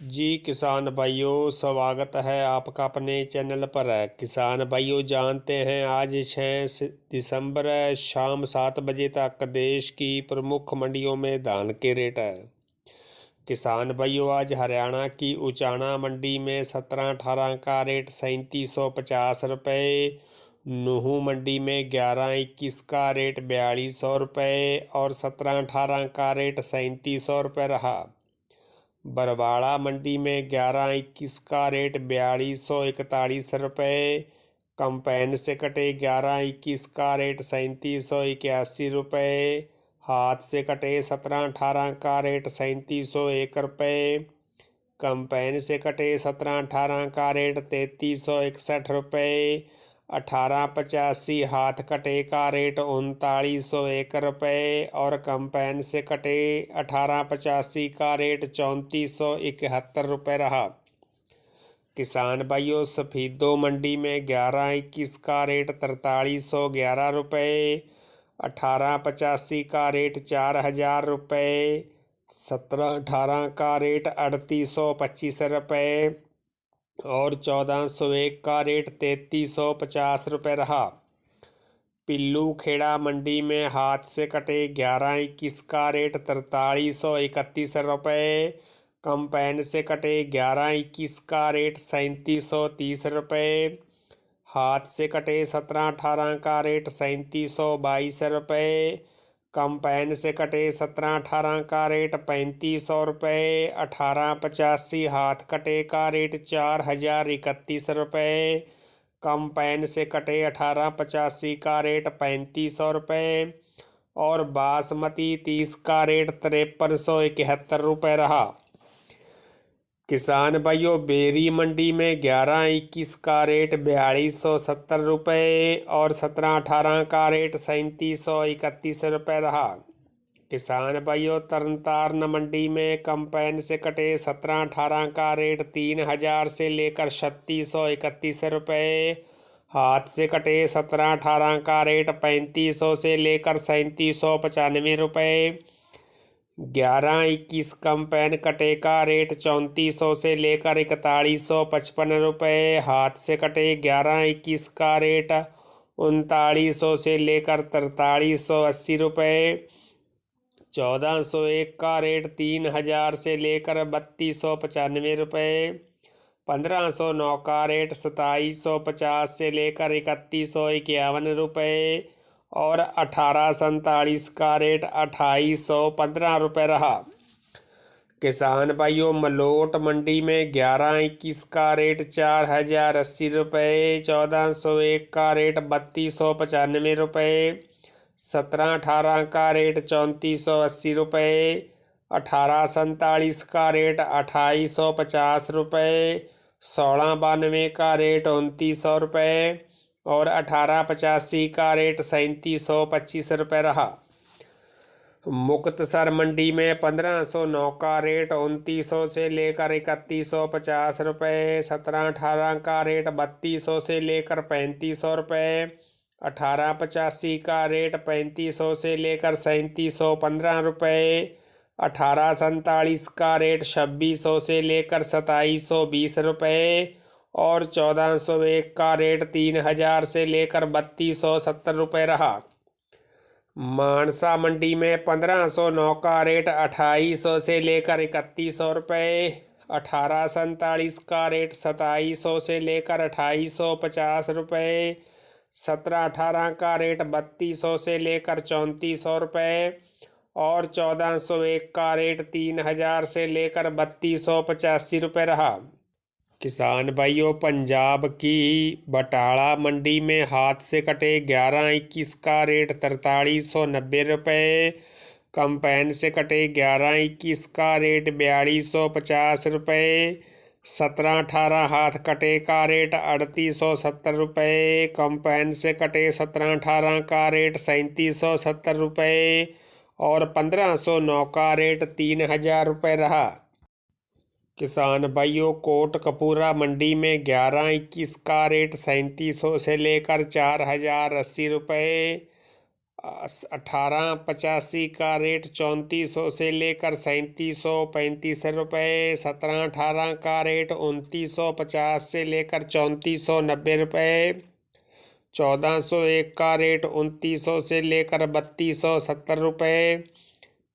जी किसान भाइयों, स्वागत है आपका अपने चैनल पर। किसान भाइयों, जानते हैं आज 6 दिसंबर शाम 7 बजे तक देश की प्रमुख मंडियों में धान के रेट है। किसान भाइयों, आज हरियाणा की उचाना मंडी में 17-18 का रेट 3750 रुपये, नूहू मंडी में 11-21 का रेट 4200 रुपये और 17-18 का रेट 3700 रुपये रहा। बरवाड़ा मंडी में 11-21 का रेट 4241 रुपये, कंपैन से कटे 11-21 का रेट 3781 रुपये, हाथ से कटे 17-18 का रेट 3701 रुपये, कंपैन से कटे 17-18 का रेट 3361 रुपये, 1885 हाथ कटे का रेट 3901 रुपये और कंपैन से कटे 1885 का रेट 3471 रुपये रहा। किसान भाइयों, सफीदो मंडी में 11-21 का रेट 4311 रुपये, 1885 का रेट 4000 रुपये, 17-18 का रेट 3825 रुपये और 1401 का रेट 3350 रुपये रहा। पिल्लू खेड़ा मंडी में हाथ से कटे 11-21 का रेट 4331 रुपये, कंपैन से कटे 11-21 का रेट 3730 रुपये, हाथ से कटे 17-18 का रेट 3722 रुपये, कंपैन से कटे 17-18 का रेट 3500 रुपये, 1885 हाथ कटे का रेट 4031 रुपये, कंपैन से कटे 1885 का रेट 3500 रुपये और बासमती 30 का रेट 5371 रुपये रहा। किसान भाइयों, बेरी मंडी में 11-21 का रेट 4270 रुपये और 17-18 का रेट 3731 रुपये रहा। किसान भाइयों, तरनतारन मंडी में कंपैन से कटे 17-18 का रेट 3000 से लेकर 3631 रुपये, हाथ से कटे 17-18 का रेट 3500 से लेकर 3795 रुपये, 11-21 कंपैन कटे का रेट 3400 से लेकर 4155 रुपये, हाथ से कटे 11-21 का रेट 3900 से लेकर 4380 रुपये, 1401 का रेट 3000 से लेकर 3295 रुपये, 1509 का रेट 2750 से लेकर 3151 रुपये और 1847 का रेट 2815 रुपये रहा। किसान भाइयों, मलोट मंडी में 11-21 का रेट 4080 रुपये, 1401 का रेट 3295 रुपये, 17-18 का रेट 3480 रुपये, 1847 का रेट 2850 रुपये, 1692 का रेट 2900 रुपये और 1885 का रेट 3725 रुपये रहा। मुक्तसर मंडी में 1509 का रेट 2900 से लेकर 3150 रुपये, 17-18 का रेट 3200 से लेकर 3500 रुपये, 1885 का रेट 3500 से लेकर 3715 रुपये, 1847 का रेट 2600 से लेकर 2720 रुपये और 1401 का रेट 3000 से लेकर 3270 रुपये रहा। मानसा मंडी में 1509 का रेट 2800 से लेकर 3100 रुपये, 1847 का रेट 2700 से लेकर 2850 रुपये, 17-18 का रेट 3200 से लेकर 3400 रुपये और 1401 का रेट 3000 से लेकर 3285 रुपये रहा। किसान भाइयों, पंजाब की बटाला मंडी में हाथ से कटे 11-21 का रेट 4390 रुपये, कंपैन से कटे 11-21 का रेट 4250 रुपये, 17-18 हाथ कटे का रेट 3870 रुपये, कंपैन से कटे 17-18 का रेट 3770 रुपये और 1509 का रेट 3000 रुपये रहा। किसान भाइयों, कोट कपूरा मंडी में 11-21 का रेट 3700 से लेकर 4080 रुपये, 1885 का रेट 3400 से लेकर 3735 रुपये। 1718 का रेट 2950 से लेकर 3490 रुपये। 1401 का रेट 2900 से लेकर 3270 रुपये।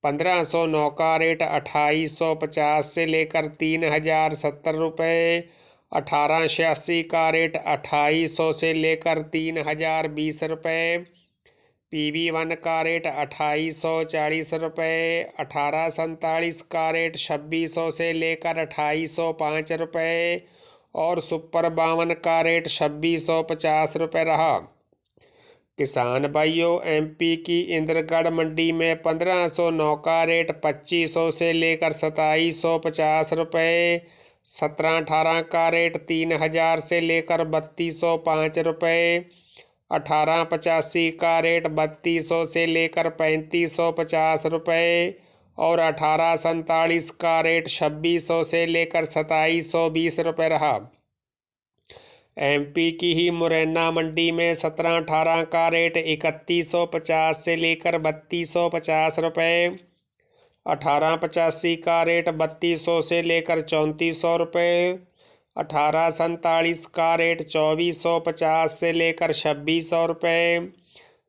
1509 का रेट 2850 से लेकर 3070 रुपये। 1886 का रेट 2800 से लेकर 3020 रुपये। PV1 का रेट 2840 रुपये। 1847 का रेट 2600 से लेकर 2805 रुपये और सुपर 52 का रेट 2650 रुपये रहा। किसान भाइयों, MP की इंद्रगढ़ मंडी में 1509 का रेट 2500 से लेकर 2750 रुपये। 1718 का रेट 3000 से लेकर 3205 रुपये। 1885 का रेट 3200 से लेकर 3550 रुपये और 1847 का रेट 2600 से लेकर 2720 रुपये रहा। MP की ही मुरैना मंडी में 1718 का रेट 3150 से लेकर 3250 रुपये। 1885 का रेट 3200 से लेकर 3400 रुपये। 1847 का रेट 2450 से लेकर 2600 रुपये।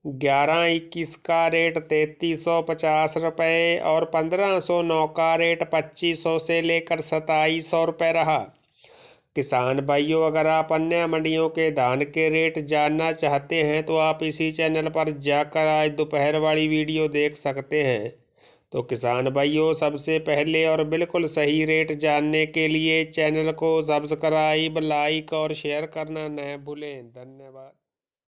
1121 का रेट 3350 रुपये और 1509 का रेट 2500 से लेकर 2700 रुपये रहा। किसान भाइयों, अगर आप अन्य मंडियों के धान के रेट जानना चाहते हैं तो आप इसी चैनल पर जाकर आज दोपहर वाली वीडियो देख सकते हैं। तो किसान भाइयों, सबसे पहले और बिल्कुल सही रेट जानने के लिए चैनल को सब्सक्राइब, लाइक और शेयर करना न भूलें। धन्यवाद।